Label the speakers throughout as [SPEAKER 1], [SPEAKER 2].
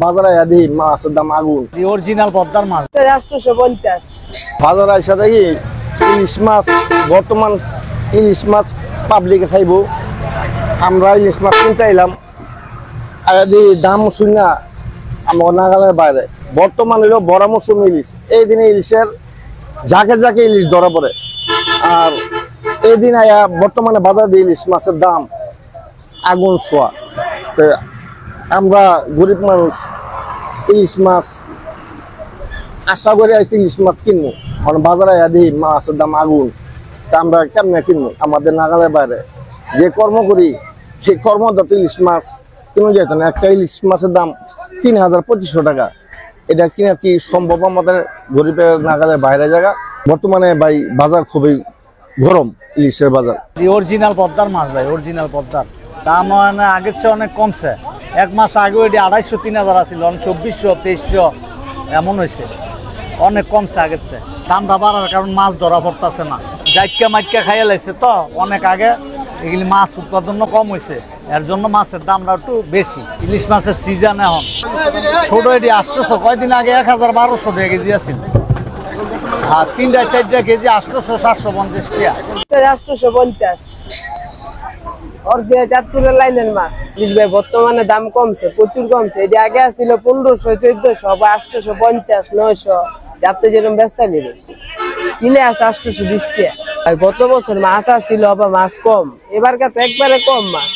[SPEAKER 1] বাজারে আদি মাছের দাম আগুন।
[SPEAKER 2] অরিজিনাল পদ্মার মাছ
[SPEAKER 3] 850।
[SPEAKER 1] বাজারে এসে দেখি ইলিশ মাছ, বর্তমান ইলিশ মাছ পাবলিকে খাইব, আমরা ইলিশ মাছ কিনতে এলাম আর দাম শুনি না আমার নাগালের বাইরে। বর্তমান হলো বড় মৌসুম ইলিশ, এই দিনে ইলিশের ঝাঁকে ঝাঁকে ইলিশ ধরা পড়ে। আর এই দিন আয়া বর্তমানে বাজারে ইলিশ মাছের দাম আগুন ছোঁয়া। তো আমরা গরিব মানুষ ইলিশ মাছ আশা করে আইছি ইলিশ মাছ কিনবো, কারণ বাজারে আদি মাছের দাম আগুন। তা আমরা কেমনে কিনবো? আমাদের নাগালের বাইরে যে কর্ম করি সেই কর্মরত ইলিশ মাছ কিনে যেত না। একটা ইলিশ মাছের দাম 3200 টাকা। এটা কিনা কি সম্ভব আমাদের গরিবের নাগালের বাইরে জায়গা? বর্তমানে ভাই বাজার খুবই গরম, ইলিশের বাজার।
[SPEAKER 2] অরিজিনাল পদ্মার মাছ ভাই, অরিজিনাল পদ্মার দাম আগের চেয়ে অনেক কমছে। এক মাস আগে এটি 2500-3000 আছিল, 2400-2300 এমন হয়েছে, অনেক কমছে আগের থেকে। দামটা বাড়ার কারণ মাছ ধরা পড়তেছে না, জাইকা মাইকা খাইয়া লাগছে তো অনেক আগে, এগুলি মাছ উৎপাদন কম হয়েছে, এর জন্য মাছের দামটা একটু বেশি। ইলিশ মাছের সিজন এখন ছোট এটি 800, কয়দিন আগে 1000-1200 টাকা কেজি আছিল। আর 3-4 কেজি 800-750 টাকা।
[SPEAKER 3] 850 চাঁদপুরের লাইনের মাছ ইলিশ ভাই বর্তমানে দাম কমছে, প্রচুর কমছে। এটি আগে আসছিল 1500-1400 বা 850-900, যাতে যেরকম ব্যস্ত নেবে কিনে আসে 820 টাকা। গত বছর মাছ আসছিল আবার মাছ কম, এবার কাছে একবারে কম মাছ।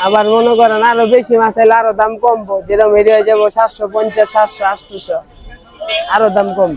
[SPEAKER 3] আবার মনে করেন আরো বেশি মাছ আইলে আরো দাম কমবো, যেরকম এরিয়া যাবো 750, 700, 800, আরো দাম কম।